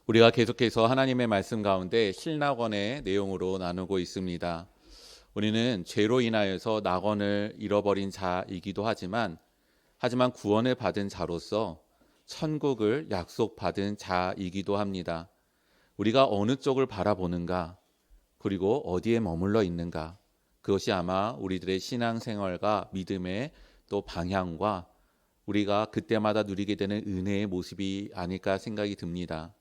우리가 계속해서 하나님의 말씀 가운데 실낙원의 내용으로 나누고 있습니다. 우리는 죄로 인하여서 낙원을 잃어버린 자이기도 하지만 구원을 받은 자로서 천국을 약속받은 자이기도 합니다. 우리가 어느 쪽을 바라보는가, 그리고 어디에 머물러 있는가, 그것이 아마 우리들의 신앙생활과 믿음의 또 방향과 우리가 그때마다 누리게 되는 은혜의 모습이 아닐까 생각이 듭니다.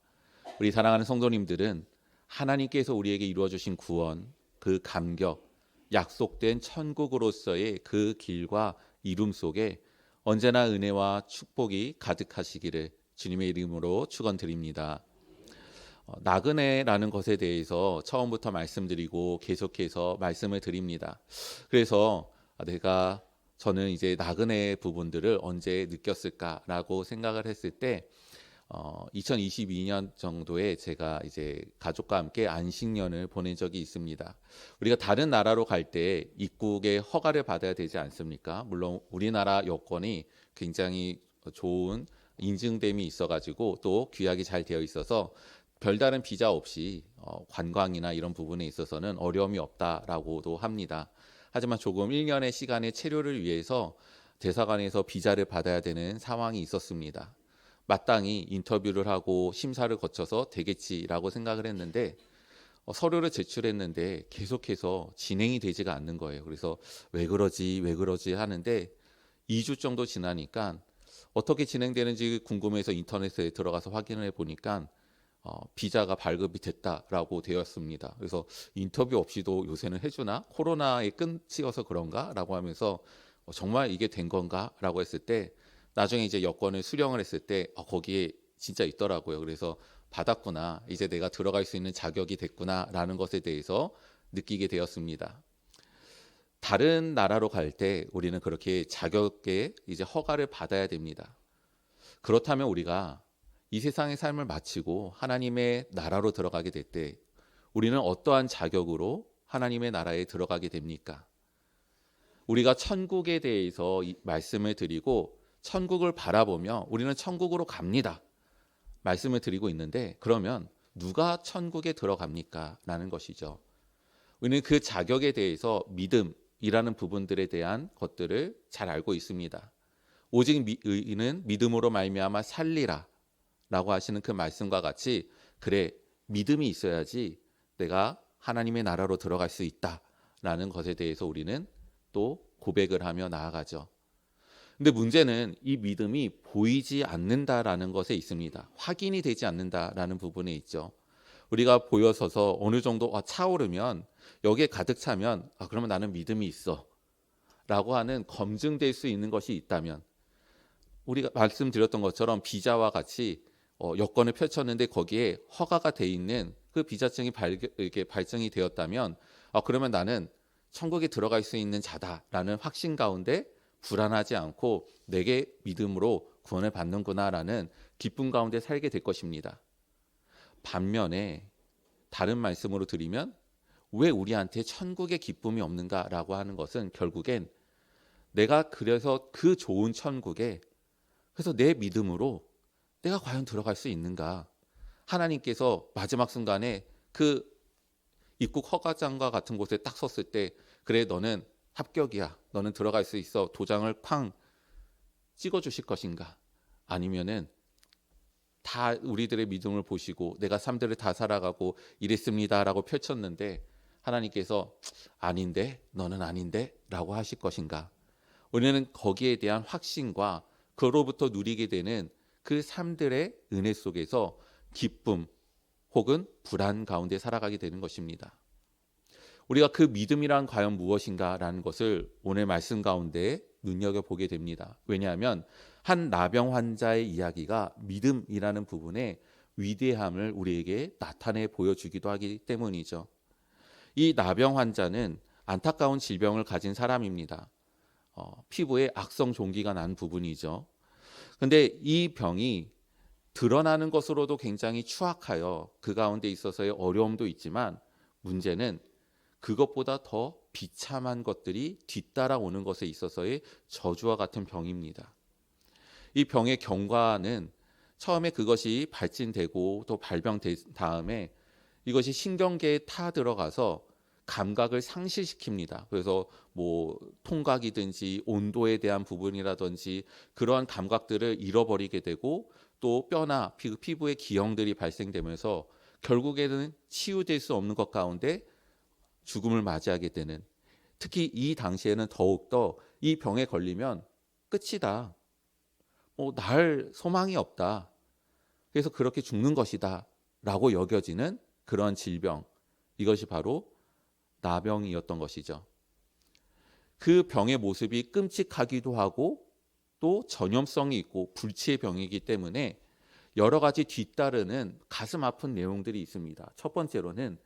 우리 사랑하는 성도님들은 하나님께서 우리에게 이루어 주신 구원, 그 감격, 약속된 천국으로서의 그 길과 이룸 속에 언제나 은혜와 축복이 가득하시기를 주님의 이름으로 축원드립니다. 나그네라는 것에 대해서 처음부터 말씀드리고 계속해서 말씀을 드립니다. 그래서 저는 이제 나그네 부분들을 언제 느꼈을까라고 생각을 했을 때 2022년 정도에 제가 이제 가족과 함께 안식년을 보낸 적이 있습니다. 우리가 다른 나라로 갈 때 입국의 허가를 받아야 되지 않습니까? 물론 우리나라 여권이 굉장히 좋은 인증됨이 있어가지고 또 규약이 잘 되어 있어서 별다른 비자 없이 관광이나 이런 부분에 있어서는 어려움이 없다라고도 합니다. 하지만 조금 1년의 시간의 체류를 위해서 대사관에서 비자를 받아야 되는 상황이 있었습니다. 마땅히 인터뷰를 하고 심사를 거쳐서 되겠지라고 생각을 했는데 서류를 제출했는데 계속해서 진행이 되지가 않는 거예요. 그래서 왜 그러지 하는데 2주 정도 지나니까 어떻게 진행되는지 궁금해서 인터넷에 들어가서 확인을 해보니까 비자가 발급이 됐다라고 되었습니다. 그래서 인터뷰 없이도 요새는 해주나? 코로나의 끝이어서 그런가? 라고 하면서 정말 이게 된 건가? 라고 했을 때 나중에 이제 여권을 수령을 했을 때 거기에 진짜 있더라고요. 그래서 받았구나. 이제 내가 들어갈 수 있는 자격이 됐구나라는 것에 대해서 느끼게 되었습니다. 다른 나라로 갈 때 우리는 그렇게 자격에 이제 허가를 받아야 됩니다. 그렇다면 우리가 이 세상의 삶을 마치고 하나님의 나라로 들어가게 될 때 우리는 어떠한 자격으로 하나님의 나라에 들어가게 됩니까? 우리가 천국에 대해서 말씀을 드리고 천국을 바라보며 우리는 천국으로 갑니다. 말씀을 드리고 있는데 그러면 누가 천국에 들어갑니까? 라는 것이죠. 우리는 그 자격에 대해서 믿음이라는 부분들에 대한 것들을 잘 알고 있습니다. 오직 의인은 믿음으로 말미암아 살리라 라고 하시는 그 말씀과 같이 그래 믿음이 있어야지 내가 하나님의 나라로 들어갈 수 있다라는 것에 대해서 우리는 또 고백을 하며 나아가죠. 근데 문제는 이 믿음이 보이지 않는다라는 것에 있습니다. 확인이 되지 않는다라는 부분에 있죠. 우리가 보여서서 어느 정도 차오르면 여기에 가득 차면 그러면 나는 믿음이 있어 라고 하는 검증될 수 있는 것이 있다면 우리가 말씀드렸던 것처럼 비자와 같이 여권을 펼쳤는데 거기에 허가가 돼 있는 그 비자증이 이렇게 발증이 되었다면 그러면 나는 천국에 들어갈 수 있는 자다라는 확신 가운데 불안하지 않고 내게 믿음으로 구원을 받는구나라는 기쁨 가운데 살게 될 것입니다. 반면에 다른 말씀으로 드리면 왜 우리한테 천국의 기쁨이 없는가라고 하는 것은 결국엔 내가 그래서 그 좋은 천국에 그래서 내 믿음으로 내가 과연 들어갈 수 있는가? 하나님께서 마지막 순간에 그 입국 허가장과 같은 곳에 딱 섰을 때 그래 너는 합격이야. 너는 들어갈 수 있어. 도장을 팡 찍어주실 것인가? 아니면은 다 우리들의 믿음을 보시고 내가 삶들을 다 살아가고 이랬습니다라고 펼쳤는데 하나님께서 아닌데 너는 아닌데 라고 하실 것인가? 우리는 거기에 대한 확신과 그로부터 누리게 되는 그 삶들의 은혜 속에서 기쁨 혹은 불안 가운데 살아가게 되는 것입니다. 우리가 그 믿음이란 과연 무엇인가라는 것을 오늘 말씀 가운데 눈여겨보게 됩니다. 왜냐하면 한 나병 환자의 이야기가 믿음이라는 부분의 위대함을 우리에게 나타내 보여주기도 하기 때문이죠. 이 나병 환자는 안타까운 질병을 가진 사람입니다. 피부에 악성 종기가 난 부분이죠. 근데 이 병이 드러나는 것으로도 굉장히 추악하여 그 가운데 있어서의 어려움도 있지만 문제는 그것보다 더 비참한 것들이 뒤따라오는 것에 있어서의 저주와 같은 병입니다. 이 병의 경과는 처음에 그것이 발진되고 또 발병된 다음에 이것이 신경계에 타 들어가서 감각을 상실시킵니다. 그래서 뭐 통각이든지 온도에 대한 부분이라든지 그러한 감각들을 잃어버리게 되고 또 뼈나 피부에 기형들이 발생되면서 결국에는 치유될 수 없는 것 가운데 죽음을 맞이하게 되는, 특히 이 당시에는 더욱더 이 병에 걸리면 끝이다. 나을 소망이 없다. 그래서 그렇게 죽는 것이다 라고 여겨지는 그런 질병, 이것이 바로 나병이었던 것이죠. 그 병의 모습이 끔찍하기도 하고 또 전염성이 있고 불치의 병이기 때문에 여러 가지 뒤따르는 가슴 아픈 내용들이 있습니다. 첫 번째로는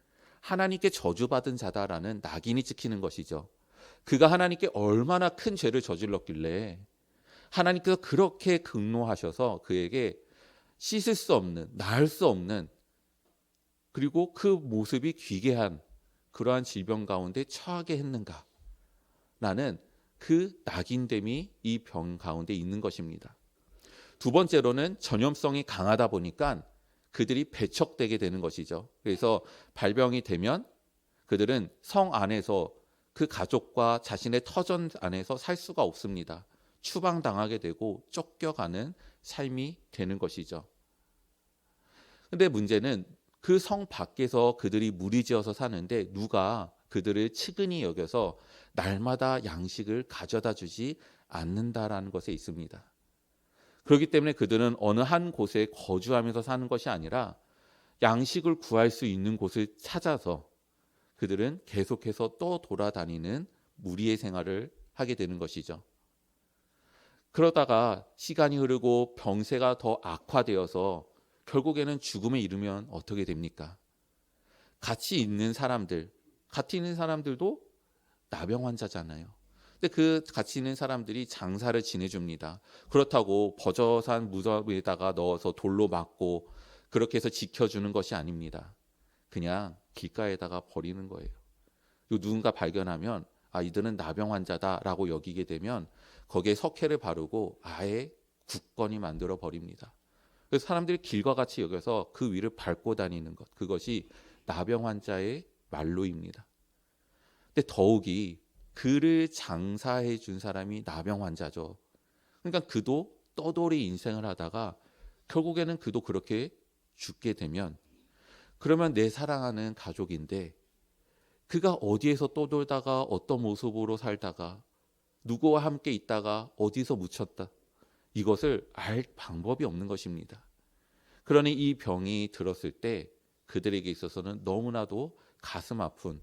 하나님께 저주받은 자다라는 낙인이 찍히는 것이죠. 그가 하나님께 얼마나 큰 죄를 저질렀길래 하나님께서 그렇게 극노하셔서 그에게 씻을 수 없는, 나을 수 없는, 그리고 그 모습이 귀괴한 그러한 질병 가운데 처하게 했는가 라는 그 낙인됨이 이 병 가운데 있는 것입니다. 두 번째로는 전염성이 강하다 보니까 그들이 배척되게 되는 것이죠. 그래서 발병이 되면 그들은 성 안에서 그 가족과 자신의 터전 안에서 살 수가 없습니다. 추방당하게 되고 쫓겨가는 삶이 되는 것이죠. 근데 문제는 그 성 밖에서 그들이 무리지어서 사는데 누가 그들을 측은히 여겨서 날마다 양식을 가져다 주지 않는다라는 것에 있습니다. 그렇기 때문에 그들은 어느 한 곳에 거주하면서 사는 것이 아니라 양식을 구할 수 있는 곳을 찾아서 그들은 계속해서 또 돌아다니는 무리의 생활을 하게 되는 것이죠. 그러다가 시간이 흐르고 병세가 더 악화되어서 결국에는 죽음에 이르면 어떻게 됩니까? 같이 있는 사람들도 나병 환자잖아요. 근데 그 같이 있는 사람들이 장사를 지내줍니다. 그렇다고 버젓한 무덤에다가 넣어서 돌로 막고 그렇게 해서 지켜주는 것이 아닙니다. 그냥 길가에다가 버리는 거예요. 그리고 누군가 발견하면 이들은 나병 환자다라고 여기게 되면 거기에 석회를 바르고 아예 굳건히 만들어 버립니다. 그래서 사람들이 길과 같이 여겨서 그 위를 밟고 다니는 것, 그것이 나병 환자의 말로입니다. 근데 더욱이 그를 장사해 준 사람이 나병 환자죠. 그러니까 그도 떠돌이 인생을 하다가 결국에는 그도 그렇게 죽게 되면, 그러면 내 사랑하는 가족인데 그가 어디에서 떠돌다가 어떤 모습으로 살다가 누구와 함께 있다가 어디서 묻혔다, 이것을 알 방법이 없는 것입니다. 그러니 이 병이 들었을 때 그들에게 있어서는 너무나도 가슴 아픈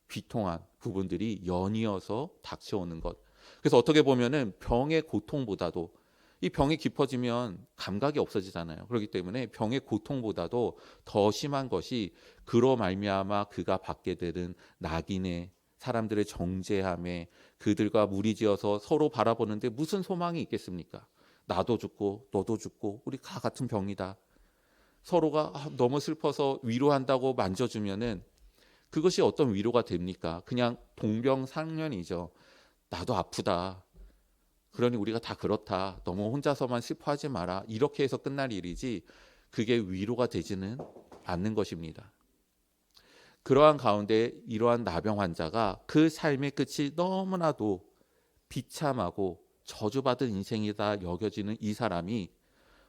비통한 부분들이 연이어서 닥쳐오는 것. 그래서 어떻게 보면은 병의 고통보다도, 이 병이 깊어지면 감각이 없어지잖아요. 그렇기 때문에 병의 고통보다도 더 심한 것이 그로 말미암아 그가 받게 되는 낙인에, 사람들의 정죄함에, 그들과 무리지어서 서로 바라보는데 무슨 소망이 있겠습니까? 나도 죽고 너도 죽고 우리 다 같은 병이다. 서로가 너무 슬퍼서 위로한다고 만져주면은 그것이 어떤 위로가 됩니까? 그냥 동병상련이죠. 나도 아프다. 그러니 우리가 다 그렇다. 너무 혼자서만 슬퍼하지 마라. 이렇게 해서 끝날 일이지 그게 위로가 되지는 않는 것입니다. 그러한 가운데 이러한 나병 환자가 그 삶의 끝이 너무나도 비참하고 저주받은 인생이다 여겨지는 이 사람이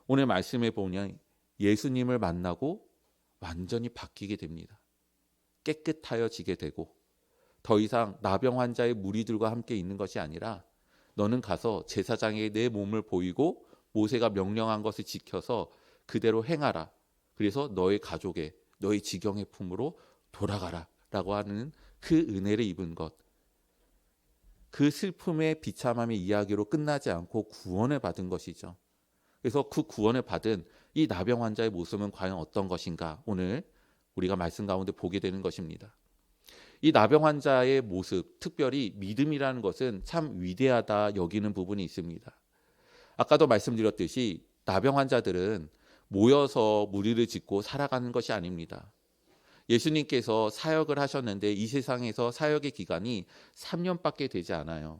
오늘 말씀에 보면 예수님을 만나고 완전히 바뀌게 됩니다. 깨끗하여지게 되고 더 이상 나병 환자의 무리들과 함께 있는 것이 아니라 너는 가서 제사장에게 내 몸을 보이고 모세가 명령한 것을 지켜서 그대로 행하라. 그래서 너의 가족의, 너의 지경의 품으로 돌아가라 라고 하는 그 은혜를 입은 것, 그 슬픔의 비참함의 이야기로 끝나지 않고 구원을 받은 것이죠. 그래서 그 구원을 받은 이 나병 환자의 모습은 과연 어떤 것인가, 오늘 우리가 말씀 가운데 보게 되는 것입니다. 이 나병 환자의 모습, 특별히 믿음이라는 것은 참 위대하다 여기는 부분이 있습니다. 아까도 말씀드렸듯이 나병 환자들은 모여서 무리를 짓고 살아가는 것이 아닙니다. 예수님께서 사역을 하셨는데 이 세상에서 사역의 기간이 3년밖에 되지 않아요.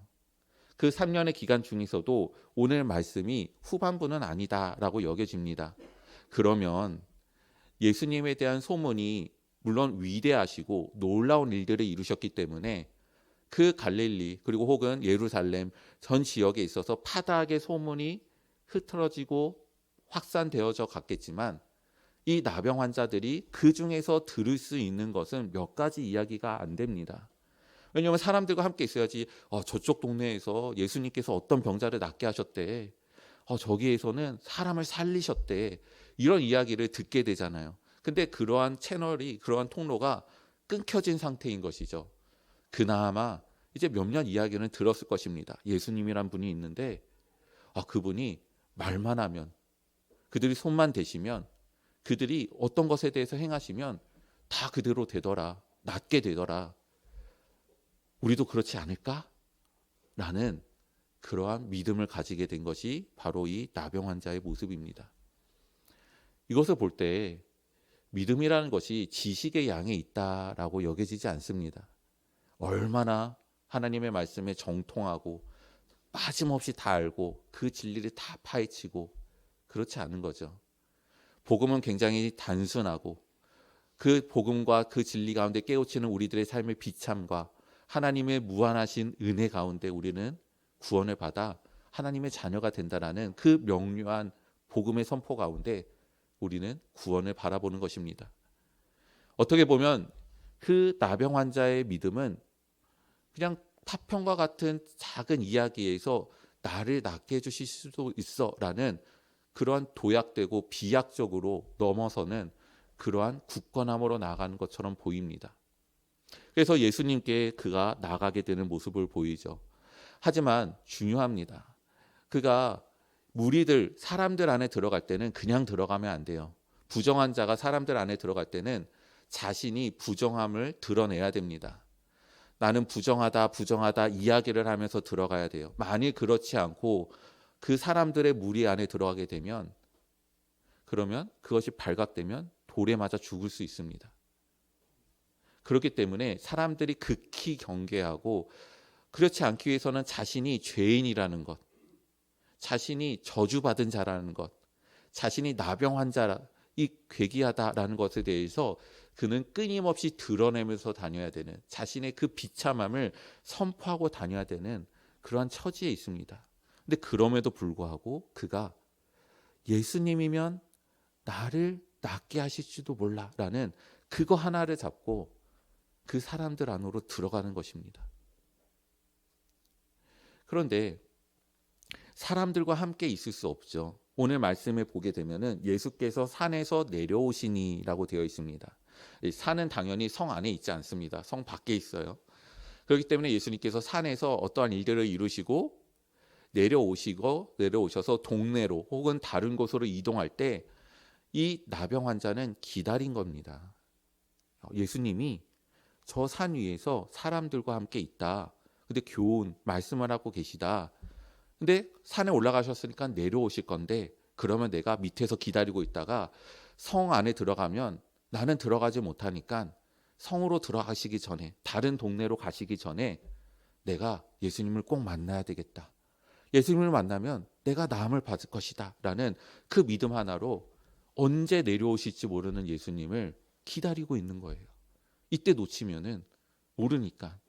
그 3년의 기간 중에서도 오늘 말씀이 후반부는 아니다라고 여겨집니다. 그러면 예수님에 대한 소문이 물론 위대하시고 놀라운 일들을 이루셨기 때문에 그 갈릴리 그리고 혹은 예루살렘 전 지역에 있어서 파다하게 소문이 흐트러지고 확산되어져 갔겠지만 이 나병 환자들이 그 중에서 들을 수 있는 것은 몇 가지 이야기가 안 됩니다. 왜냐하면 사람들과 함께 있어야지 저쪽 동네에서 예수님께서 어떤 병자를 낫게 하셨대. 저기에서는 사람을 살리셨대. 이런 이야기를 듣게 되잖아요. 근데 그러한 채널이 그러한 통로가 끊겨진 상태인 것이죠. 그나마 이제 몇몇 이야기는 들었을 것입니다. 예수님이란 분이 있는데 그분이 말만 하면 그들이 손만 대시면 그들이 어떤 것에 대해서 행하시면 다 그대로 되더라. 낫게 되더라. 우리도 그렇지 않을까? 라는 그러한 믿음을 가지게 된 것이 바로 이 나병 환자의 모습입니다. 이것을 볼 때 믿음이라는 것이 지식의 양에 있다라고 여겨지지 않습니다. 얼마나 하나님의 말씀에 정통하고 빠짐없이 다 알고 그 진리를 다 파헤치고 그렇지 않은 거죠. 복음은 굉장히 단순하고 그 복음과 그 진리 가운데 깨우치는 우리들의 삶의 비참과 하나님의 무한하신 은혜 가운데 우리는 구원을 받아 하나님의 자녀가 된다라는 그 명료한 복음의 선포 가운데 우리는 구원을 바라보는 것입니다. 어떻게 보면 그 나병 환자의 믿음은 그냥 파편과 같은 작은 이야기에서 나를 낫게 해주실 수도 있어라는 그러한 도약되고 비약적으로 넘어서는 그러한 굳건함으로 나아가는 것처럼 보입니다. 그래서 예수님께 그가 나가게 되는 모습을 보이죠. 하지만 중요합니다. 그가 무리들, 사람들 안에 들어갈 때는 그냥 들어가면 안 돼요. 부정한 자가 사람들 안에 들어갈 때는 자신이 부정함을 드러내야 됩니다. 나는 부정하다 이야기를 하면서 들어가야 돼요. 만일 그렇지 않고 그 사람들의 무리 안에 들어가게 되면 그러면 그것이 발각되면 돌에 맞아 죽을 수 있습니다. 그렇기 때문에 사람들이 극히 경계하고 그렇지 않기 위해서는 자신이 죄인이라는 것, 자신이 저주받은 자라는 것, 자신이 나병 환자라 이 괴기하다라는 것에 대해서 그는 끊임없이 드러내면서 다녀야 되는 자신의 그 비참함을 선포하고 다녀야 되는 그러한 처지에 있습니다. 근데 그럼에도 불구하고 그가 예수님이면 나를 낫게 하실지도 몰라라는 그거 하나를 잡고 그 사람들 안으로 들어가는 것입니다. 그런데 사람들과 함께 있을 수 없죠. 오늘 말씀을 보게 되면은 예수께서 산에서 내려오시니라고 되어 있습니다. 산은 당연히 성 안에 있지 않습니다. 성 밖에 있어요. 그렇기 때문에 예수님께서 산에서 어떠한 일들을 이루시고 내려오셔서 동네로 혹은 다른 곳으로 이동할 때 이 나병 환자는 기다린 겁니다. 예수님이 저 산 위에서 사람들과 함께 있다. 근데 교훈 말씀을 하고 계시다. 근데 산에 올라가셨으니까 내려오실 건데 그러면 내가 밑에서 기다리고 있다가 성 안에 들어가면 나는 들어가지 못하니까 성으로 들어가시기 전에 다른 동네로 가시기 전에 내가 예수님을 꼭 만나야 되겠다. 예수님을 만나면 내가 나음을 받을 것이다 라는 그 믿음 하나로 언제 내려오실지 모르는 예수님을 기다리고 있는 거예요. 이때 놓치면은 모르니까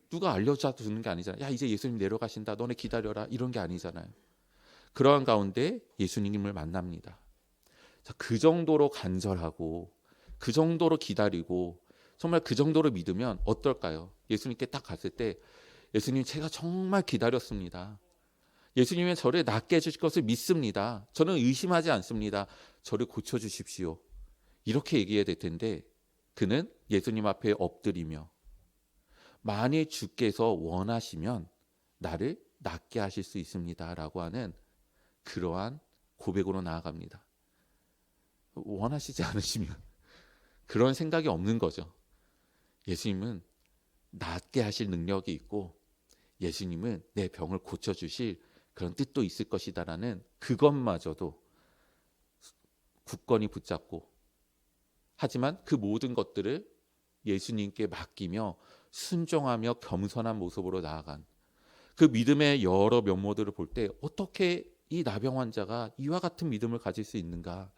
누가 알려줘 주는 게 아니잖아요. 야 이제 예수님 내려가신다. 너네 기다려라. 이런 게 아니잖아요. 그러한 가운데 예수님을 만납니다. 자, 그 정도로 간절하고 그 정도로 기다리고 정말 그 정도로 믿으면 어떨까요? 예수님께 딱 갔을 때 예수님 제가 정말 기다렸습니다. 예수님은 저를 낫게 해주실 것을 믿습니다. 저는 의심하지 않습니다. 저를 고쳐주십시오. 이렇게 얘기해야 될 텐데 그는 예수님 앞에 엎드리며 만일 주께서 원하시면 나를 낫게 하실 수 있습니다. 라고 하는 그러한 고백으로 나아갑니다. 원하시지 않으시면 그런 생각이 없는 거죠. 예수님은 낫게 하실 능력이 있고 예수님은 내 병을 고쳐주실 그런 뜻도 있을 것이다라는 그것마저도 굳건히 붙잡고 하지만 그 모든 것들을 예수님께 맡기며 순종하며 겸손한 모습으로 나아간 그 믿음의 여러 면모들을 볼 때 어떻게 이 나병 환자가 이와 같은 믿음을 가질 수 있는가?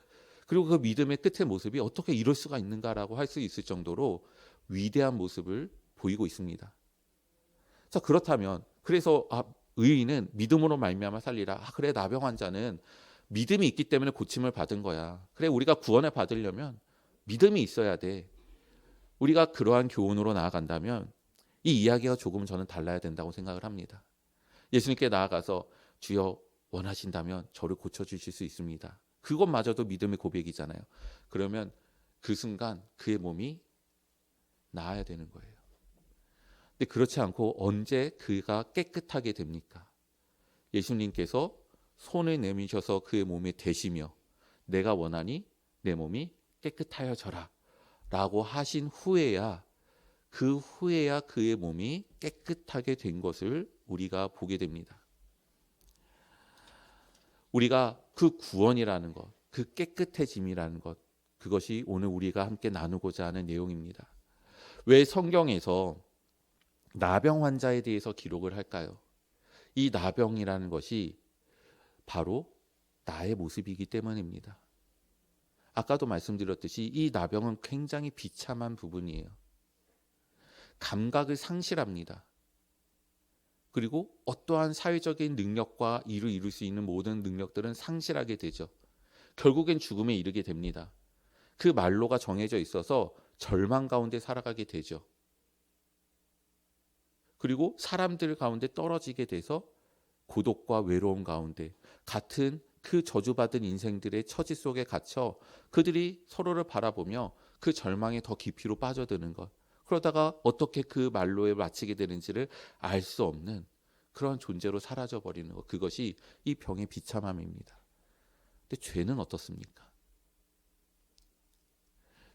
그리고 그 믿음의 끝의 모습이 어떻게 이럴 수가 있는가라고 할 수 있을 정도로 위대한 모습을 보이고 있습니다. 자, 그렇다면 그래서 의인은 믿음으로 말미암아 살리라. 그래, 나병 환자는 믿음이 있기 때문에 고침을 받은 거야. 그래, 우리가 구원을 받으려면 믿음이 있어야 돼. 우리가 그러한 교훈으로 나아간다면 이 이야기가 조금 저는 달라야 된다고 생각을 합니다. 예수님께 나아가서 주여 원하신다면 저를 고쳐주실 수 있습니다. 그것마저도 믿음의 고백이잖아요. 그러면 그 순간 그의 몸이 나아야 되는 거예요. 근데 그렇지 않고 언제 그가 깨끗하게 됩니까? 예수님께서 손을 내미셔서 그의 몸에 대시며 내가 원하니 내 몸이 깨끗하여져라 라고 하신 후에야 그의 몸이 깨끗하게 된 것을 우리가 보게 됩니다. 우리가 그 구원이라는 것, 그 깨끗해짐이라는 것, 그것이 오늘 우리가 함께 나누고자 하는 내용입니다. 왜 성경에서 나병 환자에 대해서 기록을 할까요? 이 나병이라는 것이 바로 나의 모습이기 때문입니다. 아까도 말씀드렸듯이 이 나병은 굉장히 비참한 부분이에요. 감각을 상실합니다. 그리고 어떠한 사회적인 능력과 이를 이룰 수 있는 모든 능력들은 상실하게 되죠. 결국엔 죽음에 이르게 됩니다. 그 말로가 정해져 있어서 절망 가운데 살아가게 되죠. 그리고 사람들 가운데 떨어지게 돼서 고독과 외로움 가운데 같은 그 저주받은 인생들의 처지 속에 갇혀 그들이 서로를 바라보며 그 절망에 더 깊이로 빠져드는 것. 그러다가 어떻게 그 말로에 마치게 되는지를 알 수 없는 그런 존재로 사라져버리는 것. 그것이 이 병의 비참함입니다. 근데 죄는 어떻습니까?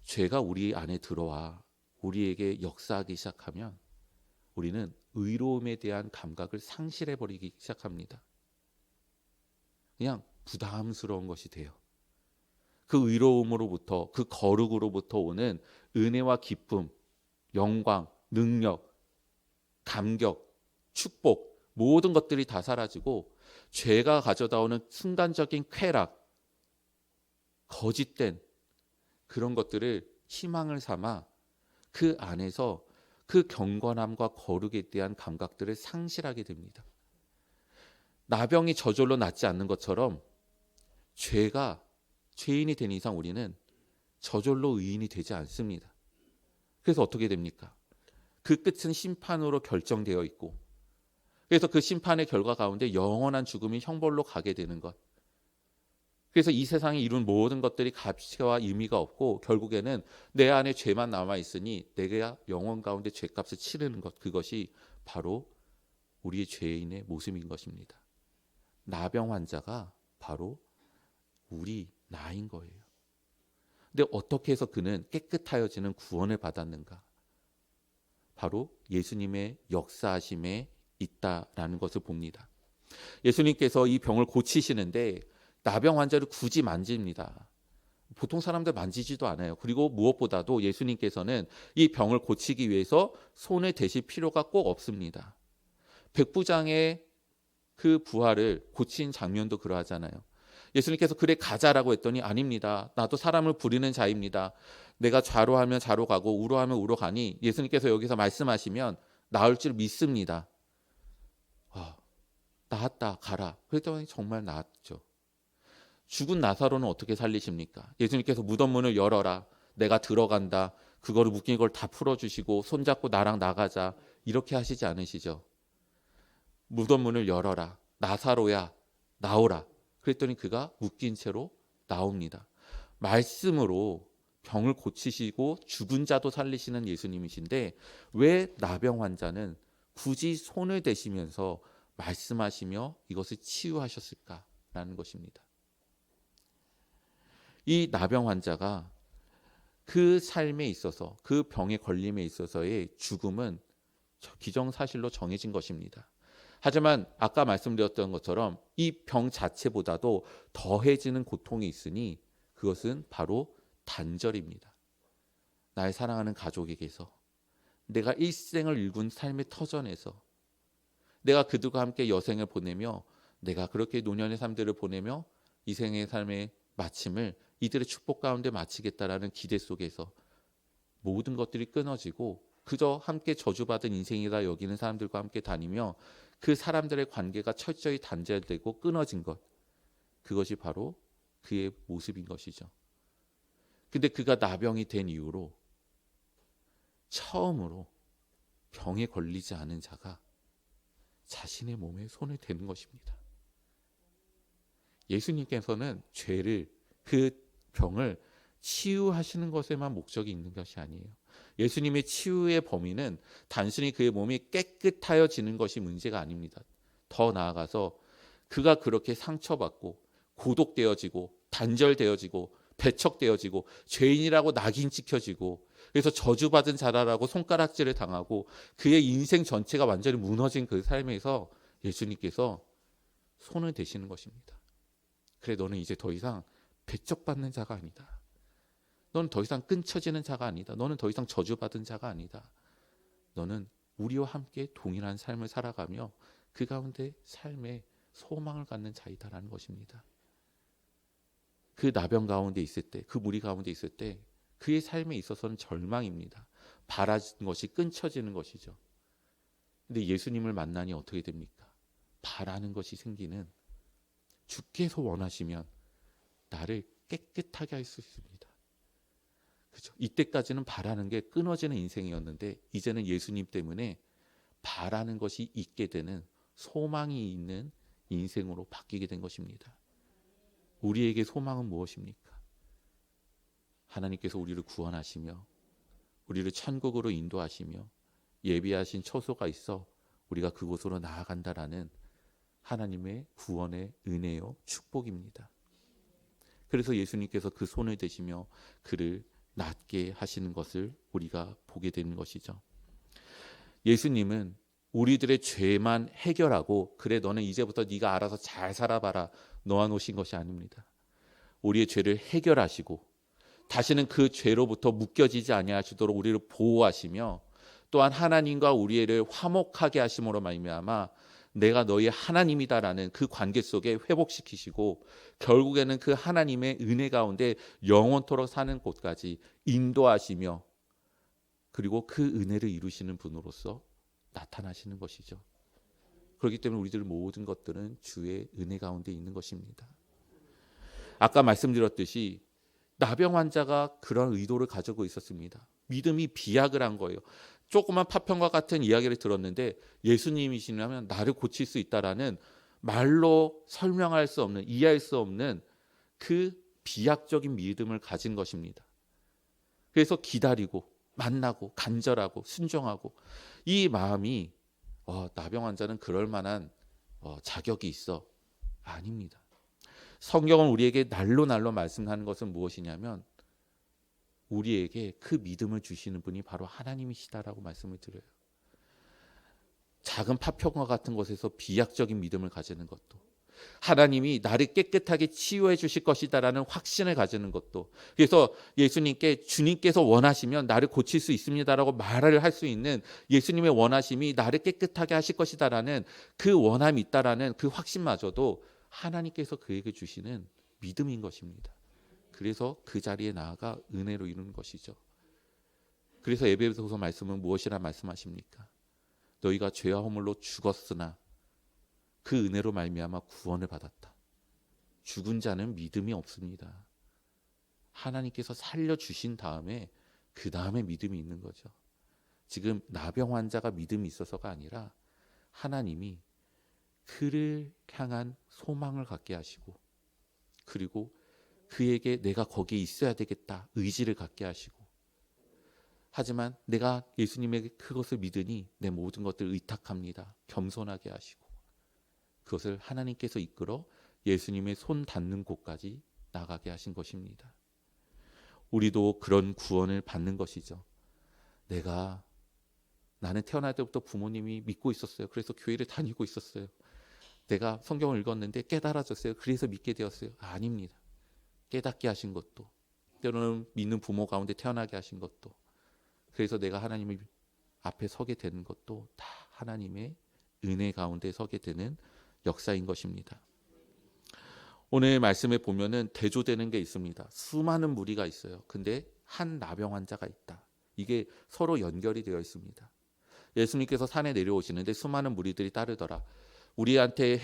죄가 우리 안에 들어와 우리에게 역사하기 시작하면 우리는 의로움에 대한 감각을 상실해버리기 시작합니다. 그냥 부담스러운 것이 돼요. 그 의로움으로부터, 그 거룩으로부터 오는 은혜와 기쁨, 영광, 능력, 감격, 축복, 모든 것들이 다 사라지고 죄가 가져다 오는 순간적인 쾌락, 거짓된 그런 것들을 희망을 삼아 그 안에서 그 경건함과 거룩에 대한 감각들을 상실하게 됩니다. 나병이 저절로 낫지 않는 것처럼 죄인이 된 이상 우리는 저절로 의인이 되지 않습니다. 그래서 어떻게 됩니까? 그 끝은 심판으로 결정되어 있고 그래서 그 심판의 결과 가운데 영원한 죽음이 형벌로 가게 되는 것. 그래서 이 세상에 이룬 모든 것들이 가치와 의미가 없고 결국에는 내 안에 죄만 남아있으니 내가 영원 가운데 죄값을 치르는 것. 그것이 바로 우리의 죄인의 모습인 것입니다. 나병 환자가 바로 나인 거예요. 근데 어떻게 해서 그는 깨끗하여지는 구원을 받았는가? 바로 예수님의 역사하심에 있다라는 것을 봅니다. 예수님께서 이 병을 고치시는데 나병 환자를 굳이 만집니다. 보통 사람들 만지지도 않아요. 그리고 무엇보다도 예수님께서는 이 병을 고치기 위해서 손을 대실 필요가 꼭 없습니다. 백부장의 그 부하를 고친 장면도 그러하잖아요. 예수님께서 그래 가자라고 했더니 아닙니다. 나도 사람을 부리는 자입니다. 내가 좌로 하면 좌로 가고 우로 하면 우로 가니 예수님께서 여기서 말씀하시면 나을 줄 믿습니다. 나았다 가라. 그랬더니 정말 나았죠. 죽은 나사로는 어떻게 살리십니까? 예수님께서 무덤 문을 열어라. 내가 들어간다. 그거를 묶인 걸 다 풀어주시고 손잡고 나랑 나가자. 이렇게 하시지 않으시죠? 무덤 문을 열어라. 나사로야 나오라. 그랬더니 그가 묶인 채로 나옵니다. 말씀으로 병을 고치시고 죽은 자도 살리시는 예수님이신데 왜 나병 환자는 굳이 손을 대시면서 말씀하시며 이것을 치유하셨을까라는 것입니다. 이 나병 환자가 그 삶에 있어서 그 병의 걸림에 있어서의 죽음은 기정사실로 정해진 것입니다. 하지만 아까 말씀드렸던 것처럼 이 병 자체보다도 더해지는 고통이 있으니 그것은 바로 단절입니다. 나의 사랑하는 가족에게서 내가 일생을 일군 삶의 터전에서 내가 그들과 함께 여생을 보내며 내가 그렇게 노년의 삶들을 보내며 이 생의 삶의 마침을 이들의 축복 가운데 마치겠다라는 기대 속에서 모든 것들이 끊어지고 그저 함께 저주받은 인생이다 여기는 사람들과 함께 다니며 그 사람들의 관계가 철저히 단절되고 끊어진 것, 그것이 바로 그의 모습인 것이죠. 근데 그가 나병이 된 이후로 처음으로 병에 걸리지 않은 자가 자신의 몸에 손을 대는 것입니다. 예수님께서는 죄를, 그 병을 치유하시는 것에만 목적이 있는 것이 아니에요. 예수님의 치유의 범위는 단순히 그의 몸이 깨끗하여지는 것이 문제가 아닙니다. 더 나아가서 그가 그렇게 상처받고 고독되어지고 단절되어지고 배척되어지고 죄인이라고 낙인 찍혀지고 그래서 저주받은 자라라고 손가락질을 당하고 그의 인생 전체가 완전히 무너진 그 삶에서 예수님께서 손을 대시는 것입니다. 그래, 너는 이제 더 이상 배척받는 자가 아니다. 너는 더 이상 끊쳐지는 자가 아니다. 너는 더 이상 저주받은 자가 아니다. 너는 우리와 함께 동일한 삶을 살아가며 그 가운데 삶에 소망을 갖는 자이다라는 것입니다. 그 나병 가운데 있을 때, 그 무리 가운데 있을 때 그의 삶에 있어서는 절망입니다. 바라는 것이 끊쳐지는 것이죠. 근데 예수님을 만나니 어떻게 됩니까? 바라는 것이 생기는, 주께서 원하시면 나를 깨끗하게 할 수 있습니다. 그렇죠? 이때까지는 바라는 게 끊어지는 인생이었는데 이제는 예수님 때문에 바라는 것이 있게 되는, 소망이 있는 인생으로 바뀌게 된 것입니다. 우리에게 소망은 무엇입니까? 하나님께서 우리를 구원하시며 우리를 천국으로 인도하시며 예비하신 처소가 있어 우리가 그곳으로 나아간다라는 하나님의 구원의 은혜요 축복입니다. 그래서 예수님께서 그 손을 대시며 그를 낫게 하시는 것을 우리가 보게 되는 것이죠. 예수님은 우리들의 죄만 해결하고 그래 너는 이제부터 네가 알아서 잘 살아봐라 놓아 놓으신 것이 아닙니다. 우리의 죄를 해결하시고 다시는 그 죄로부터 묶여지지 아니하시도록 우리를 보호하시며 또한 하나님과 우리를 화목하게 하심으로 말미암아 내가 너희의 하나님이다라는 그 관계 속에 회복시키시고 결국에는 그 하나님의 은혜 가운데 영원토록 사는 곳까지 인도하시며 그리고 그 은혜를 이루시는 분으로서 나타나시는 것이죠. 그렇기 때문에 우리들 모든 것들은 주의 은혜 가운데 있는 것입니다. 아까 말씀드렸듯이 나병 환자가 그런 의도를 가지고 있었습니다. 믿음이 비약을 한 거예요. 조그만 파편과 같은 이야기를 들었는데 예수님이시라면 나를 고칠 수 있다라는 말로 설명할 수 없는, 이해할 수 없는 그 비약적인 믿음을 가진 것입니다. 그래서 기다리고 만나고 간절하고 순종하고 이 마음이 나병 환자는 그럴 만한 자격이 있어. 아닙니다. 성경은 우리에게 날로 말씀하는 것은 무엇이냐면 우리에게 그 믿음을 주시는 분이 바로 하나님이시다라고 말씀을 드려요. 작은 파편과 같은 것에서 비약적인 믿음을 가지는 것도, 하나님이 나를 깨끗하게 치유해 주실 것이다라는 확신을 가지는 것도, 그래서 예수님께 주님께서 원하시면 나를 고칠 수 있습니다라고 말을 할 수 있는 예수님의 원하심이 나를 깨끗하게 하실 것이다라는 그 원함이 있다라는 그 확신마저도 하나님께서 그에게 주시는 믿음인 것입니다. 그래서 그 자리에 나아가 은혜로 이루는 것이죠. 그래서 에베소서 말씀은 무엇이라 말씀하십니까? 너희가 죄와 허물로 죽었으나 그 은혜로 말미암아 구원을 받았다. 죽은 자는 믿음이 없습니다. 하나님께서 살려주신 다음에 그 다음에 믿음이 있는 거죠. 지금 나병 환자가 믿음이 있어서가 아니라 하나님이 그를 향한 소망을 갖게 하시고 그리고 그에게 내가 거기에 있어야 되겠다 의지를 갖게 하시고, 하지만 내가 예수님에게 그것을 믿으니 내 모든 것들을 의탁합니다. 겸손하게 하시고 그것을 하나님께서 이끌어 예수님의 손 닿는 곳까지 나가게 하신 것입니다. 우리도 그런 구원을 받는 것이죠. 나는 태어날 때부터 부모님이 믿고 있었어요. 그래서 교회를 다니고 있었어요. 내가 성경을 읽었는데 깨달아졌어요. 그래서 믿게 되었어요. 아닙니다. 깨닫게 하신 것도, 때로는 믿는 부모 가운데 태어나게 하신 것도, 그래서 내가 하나님 앞에 서게 되는 것도 다 하나님의 은혜 가운데 서게 되는 역사인 것입니다. 오늘 말씀에 보면은 대조되는 게 있습니다. 수많은 무리가 있어요. 근데 한 나병 환자가 있다. 이게 서로 연결이 되어 있습니다. 예수님께서 산에 내려오시는데 수많은 무리들이 따르더라. 우리한테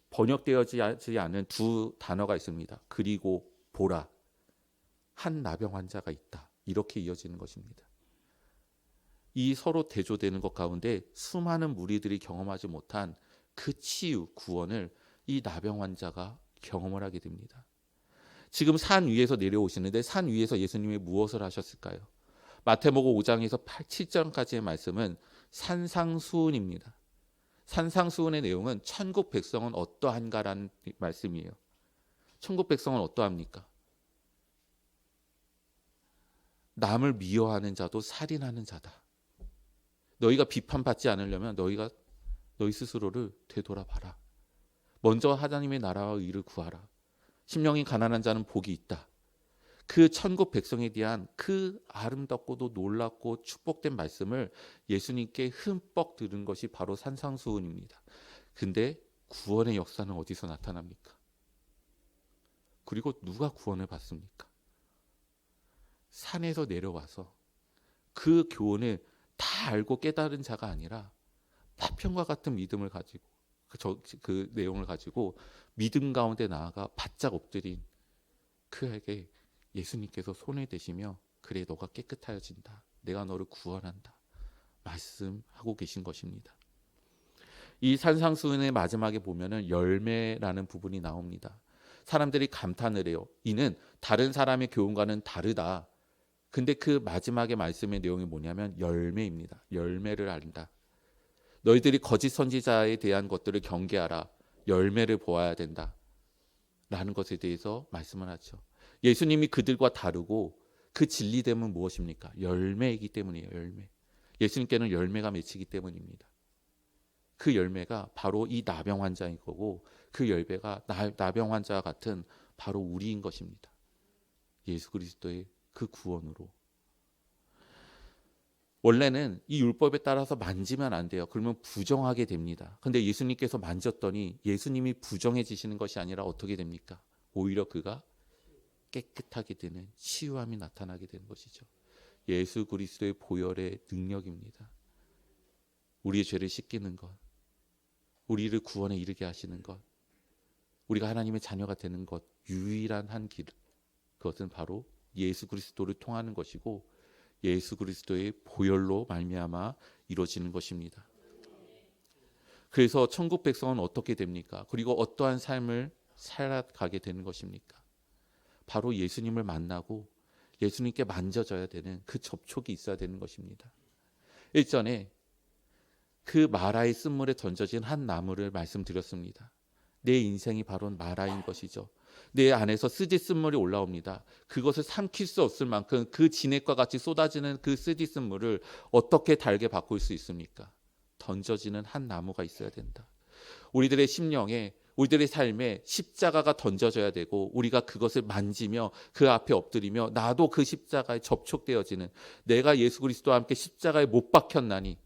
번역되어지지 않은 두 단어가 있습니다. 그리고 보라. 한 나병 환자가 있다. 이렇게 이어지는 것입니다. 이 서로 대조되는 것 가운데 수많은 무리들이 경험하지 못한 그 치유, 구원을 이 나병 환자가 경험을 하게 됩니다. 지금 산 위에서 내려오시는데 산 위에서 예수님이 무엇을 하셨을까요? 마태복음 5장에서 7장까지의 말씀은 산상수훈입니다. 산상수훈의 내용은 천국 백성은 어떠한가라는 말씀이에요. 천국 백성은 어떠합니까? 남을 미워하는 자도 살인하는 자다. 너희가 비판받지 않으려면 너희 스스로를 되돌아봐라. 먼저 하나님의 나라와 의를 구하라. 심령이 가난한 자는 복이 있다. 그 천국 백성에 대한 그 아름답고도 놀랍고 축복된 말씀을 예수님께 흠뻑 들은 것이 바로 산상수훈입니다. 근데 구원의 역사는 어디서 나타납니까? 그리고 누가 구원을 받습니까? 산에서 내려와서 그 교훈을 다 알고 깨달은 자가 아니라 파편과 같은 믿음을 가지고 그 내용을 가지고 믿음 가운데 나아가 바짝 엎드린 그에게 예수님께서 손을 대시며 그래 너가 깨끗하여진다. 내가 너를 구원한다. 말씀하고 계신 것입니다. 이 산상수훈의 마지막에 보면은 열매라는 부분이 나옵니다. 사람들이 감탄을 해요. 이는 다른 사람의 교훈과는 다르다. 근데 그 마지막에 말씀의 내용이 뭐냐면 열매입니다. 열매를 안다. 너희들이 거짓 선지자에 대한 것들을 경계하라. 열매를 보아야 된다. 라는 것에 대해서 말씀을 하죠. 예수님이 그들과 다르고 그 진리됨은 무엇입니까? 열매이기 때문이에요. 열매. 예수님께는 열매가 맺히기 때문입니다. 그 열매가 바로 이 나병 환자인 거고 그 열매가 나병 환자와 같은 바로 우리인 것입니다. 예수 그리스도의 그 구원으로. 원래는 이 율법에 따라서 만지면 안 돼요. 그러면 부정하게 됩니다. 근데 예수님께서 만졌더니 예수님이 부정해지시는 것이 아니라 어떻게 됩니까? 오히려 그가 깨끗하게 되는 치유함이 나타나게 되는 것이죠. 예수 그리스도의 보혈의 능력입니다. 우리의 죄를 씻기는 것, 우리를 구원에 이르게 하시는 것, 우리가 하나님의 자녀가 되는 것, 유일한 한 길, 그것은 바로 예수 그리스도를 통하는 것이고 예수 그리스도의 보혈로 말미암아 이루어지는 것입니다. 그래서 천국 백성은 어떻게 됩니까? 그리고 어떠한 삶을 살아가게 되는 것입니까? 바로 예수님을 만나고 예수님께 만져져야 되는 그 접촉이 있어야 되는 것입니다. 일전에 그 마라의 쓴물에 던져진 한 나무를 말씀드렸습니다. 내 인생이 바로 마라인 것이죠. 내 안에서 쓰디 쓴물이 올라옵니다. 그것을 삼킬 수 없을 만큼 그 진액과 같이 쏟아지는 그 쓰디 쓴물을 어떻게 달게 바꿀 수 있습니까? 던져지는 한 나무가 있어야 된다. 우리들의 심령에 우리들의 삶에 십자가가 던져져야 되고 우리가 그것을 만지며 그 앞에 엎드리며 나도 그 십자가에 접촉되어지는 내가 예수 그리스도와 함께 십자가에 못 박혔나니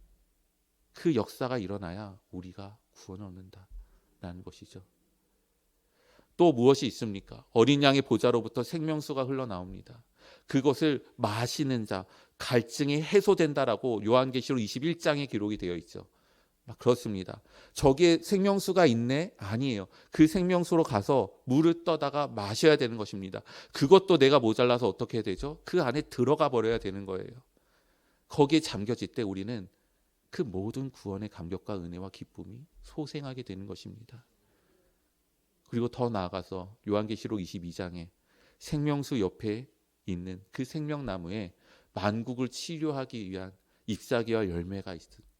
그 역사가 일어나야 우리가 구원을 얻는다라는 것이죠. 또 무엇이 있습니까? 어린 양의 보좌로부터 생명수가 흘러나옵니다. 그것을 마시는 자, 갈증이 해소된다라고 요한계시록 21장에 기록이 되어 있죠. 그렇습니다. 저기에 생명수가 있네? 아니에요. 그 생명수로 가서 물을 떠다가 마셔야 되는 것입니다. 그것도 내가 모자라서 어떻게 해야 되죠? 그 안에 들어가 버려야 되는 거예요. 거기에 잠겨질 때 우리는 그 모든 구원의 감격과 은혜와 기쁨이 소생하게 되는 것입니다. 그리고 더 나아가서 요한계시록 22장에 생명수 옆에 있는 그 생명나무에 만국을 치료하기 위한 잎사귀와 열매가 있습니다.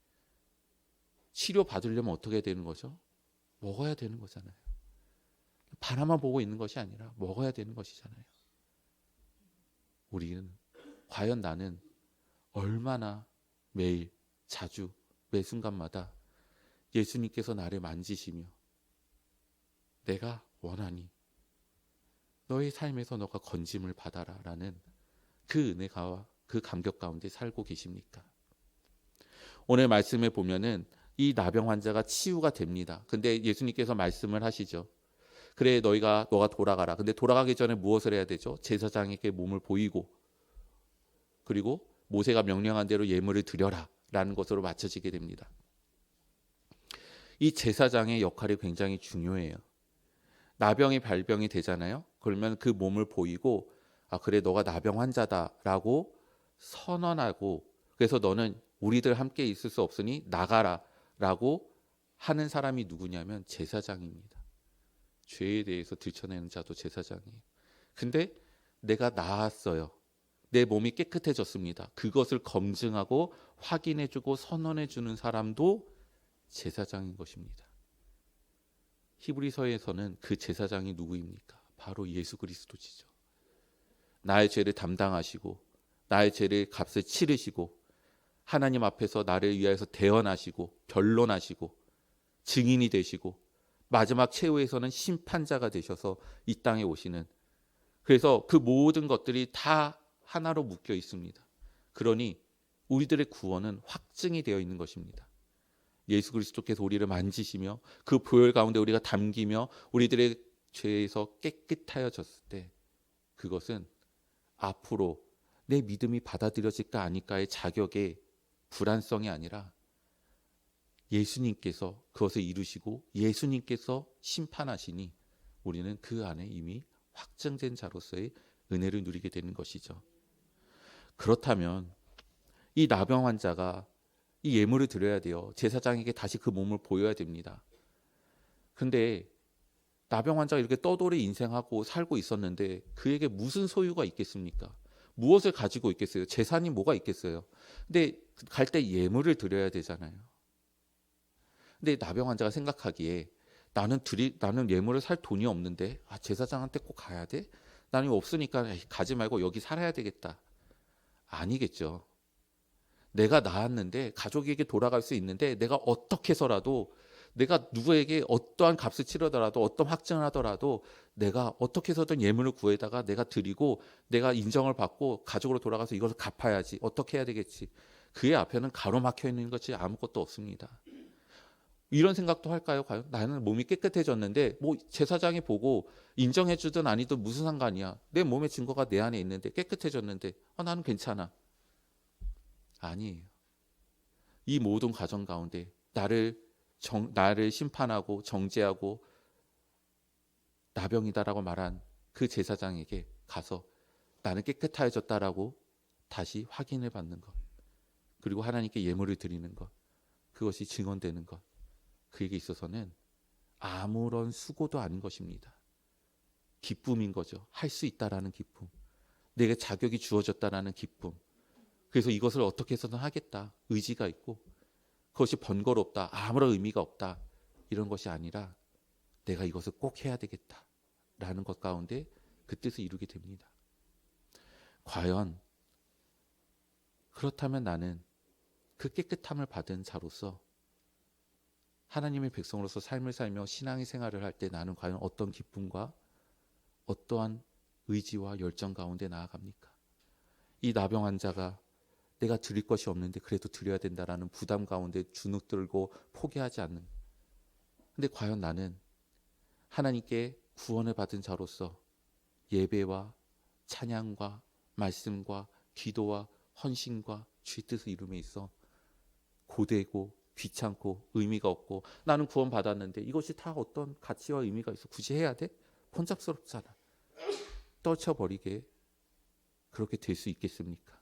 치료 받으려면 어떻게 되는 거죠? 먹어야 되는 거잖아요. 바라만 보고 있는 것이 아니라 먹어야 되는 것이잖아요. 우리는 과연 나는 얼마나 매일 자주 매 순간마다 예수님께서 나를 만지시며 내가 원하니 너의 삶에서 너가 건짐을 받아라 라는 그 은혜가 그 감격 가운데 살고 계십니까? 오늘 말씀에 보면은 이 나병 환자가 치유가 됩니다. 근데 예수님께서 말씀을 하시죠. 그래 너가 돌아가라. 근데 돌아가기 전에 무엇을 해야 되죠? 제사장에게 몸을 보이고 그리고 모세가 명령한 대로 예물을 드려라 라는 것으로 맞춰지게 됩니다. 이 제사장의 역할이 굉장히 중요해요. 나병이 발병이 되잖아요. 그러면 그 몸을 보이고 그래 너가 나병 환자다라고 선언하고 그래서 너는 우리들 함께 있을 수 없으니 나가라라고 하는 사람이 누구냐면 제사장입니다. 죄에 대해서 들춰내는 자도 제사장이에요. 근데 내가 나았어요. 내 몸이 깨끗해졌습니다. 그것을 검증하고 확인해주고 선언해주는 사람도 제사장인 것입니다. 히브리서에서는 그 제사장이 누구입니까? 바로 예수 그리스도시죠. 나의 죄를 담당하시고 나의 죄를 값을 치르시고 하나님 앞에서 나를 위하여서 대언하시고 변론하시고 증인이 되시고 마지막 최후에서는 심판자가 되셔서 이 땅에 오시는, 그래서 그 모든 것들이 다 하나로 묶여 있습니다. 그러니 우리들의 구원은 확증이 되어 있는 것입니다. 예수 그리스도께서 우리를 만지시며 그 보혈 가운데 우리가 담기며 우리들의 죄에서 깨끗하여졌을 때 그것은 앞으로 내 믿음이 받아들여질까 아닐까의 자격의 불안성이 아니라 예수님께서 그것을 이루시고 예수님께서 심판하시니 우리는 그 안에 이미 확정된 자로서의 은혜를 누리게 되는 것이죠. 그렇다면 이 나병 환자가 이 예물을 드려야 돼요. 제사장에게 다시 그 몸을 보여야 됩니다. 근데 나병 환자가 이렇게 떠돌이 인생하고 살고 있었는데 그에게 무슨 소유가 있겠습니까? 무엇을 가지고 있겠어요? 재산이 뭐가 있겠어요? 근데 갈 때 예물을 드려야 되잖아요. 근데 나병 환자가 생각하기에 나는 예물을 살 돈이 없는데 제사장한테 꼭 가야 돼? 나는 없으니까 가지 말고 여기 살아야 되겠다. 아니겠죠. 내가 나았는데 가족에게 돌아갈 수 있는데 내가 어떻게 해서라도 내가 누구에게 어떠한 값을 치르더라도 어떤 확증을 하더라도 내가 어떻게 해서든 예물을 구해다가 내가 드리고 내가 인정을 받고 가족으로 돌아가서 이것을 갚아야지. 어떻게 해야 되겠지. 그의 앞에는 가로막혀 있는 것이 아무것도 없습니다. 이런 생각도 할까요? 과연 나는 몸이 깨끗해졌는데 뭐 제사장이 보고 인정해 주든 아니든 무슨 상관이야. 내 몸의 증거가 내 안에 있는데 깨끗해졌는데 나는 괜찮아. 아니에요. 이 모든 과정 가운데 나를 심판하고 정죄하고 나병이다라고 말한 그 제사장에게 가서 나는 깨끗해졌다라고 다시 확인을 받는 것, 그리고 하나님께 예물을 드리는 것, 그것이 증언되는 것, 그에게 있어서는 아무런 수고도 아닌 것입니다. 기쁨인 거죠. 할 수 있다라는 기쁨, 내게 자격이 주어졌다라는 기쁨. 그래서 이것을 어떻게 해서든 하겠다 의지가 있고, 그것이 번거롭다 아무런 의미가 없다 이런 것이 아니라 내가 이것을 꼭 해야 되겠다라는 것 가운데 그 뜻을 이루게 됩니다. 과연 그렇다면 나는 그 깨끗함을 받은 자로서 하나님의 백성으로서 삶을 살며 신앙의 생활을 할 때 나는 과연 어떤 기쁨과 어떠한 의지와 열정 가운데 나아갑니까? 이 나병 환자가 내가 드릴 것이 없는데 그래도 드려야 된다라는 부담 가운데 주눅들고 포기하지 않는, 근데 과연 나는 하나님께 구원을 받은 자로서 예배와 찬양과 말씀과 기도와 헌신과 주의 뜻을 이룸에 있어 고되고 귀찮고 의미가 없고, 나는 구원 받았는데 이것이 다 어떤 가치와 의미가 있어 굳이 해야 돼? 번잡스럽잖아. 떨쳐버리게 그렇게 될 수 있겠습니까?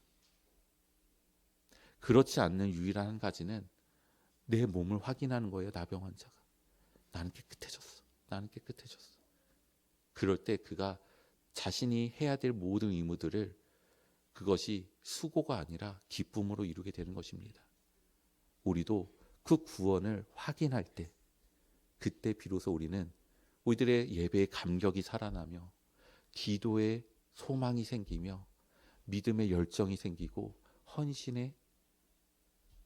그렇지 않는 유일한 한 가지는 내 몸을 확인하는 거예요. 나병 환자가 나는 깨끗해졌어. 나는 깨끗해졌어. 그럴 때 그가 자신이 해야 될 모든 의무들을 그것이 수고가 아니라 기쁨으로 이루게 되는 것입니다. 우리도 그 구원을 확인할 때 그때 비로소 우리들의 예배의 감격이 살아나며 기도의 소망이 생기며 믿음의 열정이 생기고 헌신의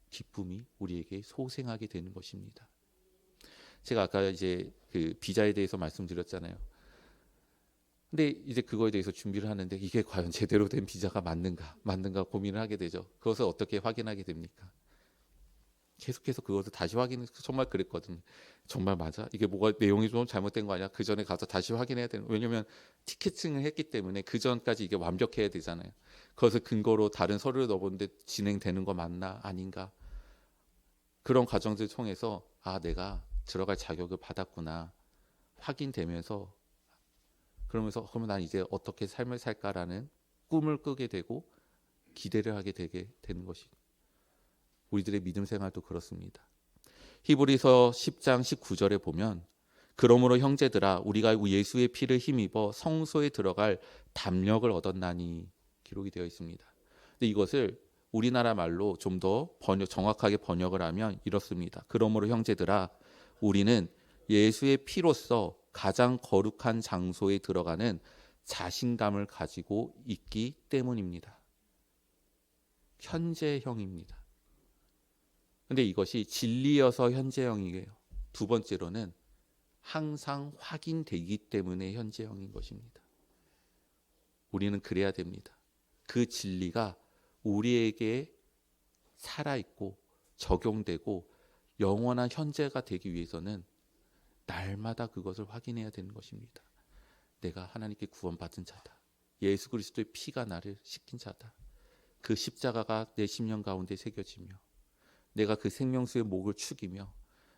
기쁨이 우리에게 소생하게 되는 것입니다. 제가 아까 이제 그 비자에 대해서 말씀드렸잖아요. 근데 이제 그거에 대해서 준비를 하는데 이게 과연 제대로 된 비자가 맞는가 고민을 하게 되죠. 그것을 어떻게 확인하게 됩니까? 계속해서 그것을 다시 확인해서 정말 그랬거든요. 정말 맞아? 이게 뭐가 내용이 좀 잘못된 거 아니야? 그 전에 가서 다시 확인해야 되는. 왜냐면 티켓팅을 했기 때문에 그 전까지 이게 완벽해야 되잖아요. 그것을 근거로 다른 서류를 넣어보는데 진행되는 거 맞나 아닌가? 그런 과정들을 통해서 아 내가 들어갈 자격을 받았구나 확인되면서 그러면서 그러면 난 이제 어떻게 삶을 살까라는 꿈을 꾸게 되고 기대를 하게 되게 되는 것이 우리들의 믿음 생활도 그렇습니다. 히브리서 10장 19절에 보면 그러므로 형제들아 우리가 예수의 피를 힘입어 성소에 들어갈 담력을 얻었나니 기록이 되어 있습니다. 근데 이것을 우리나라 말로 좀 더 정확하게 번역을 하면 이렇습니다. 그러므로 형제들아 우리는 예수의 피로써 가장 거룩한 장소에 들어가는 자신감을 가지고 있기 때문입니다. 현재형입니다. 근데 이것이 진리여서 현재형이에요. 두 번째로는 항상 확인되기 때문에 현재형인 것입니다. 우리는 그래야 됩니다. 그 진리가 우리에게 살아있고 적용되고 영원한 현재가 되기 위해서는 날마다 그것을 확인해야 되는 것입니다. 내가 하나님께 구원받은 자다. 예수 그리스도의 피가 나를 씻긴 자다. 그 십자가가 내 심령 가운데 새겨지며 내가 그 생명수의 목을 축이며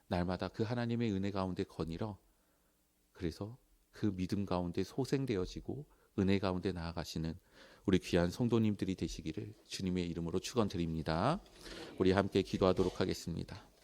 날마다 그 하나님의 은혜 가운데 거닐어 그래서 그 믿음 가운데 소생되어지고 은혜 가운데 나아가시는 우리 귀한 성도님들이 되시기를 주님의 이름으로 축원드립니다. 우리 함께 기도하도록 하겠습니다.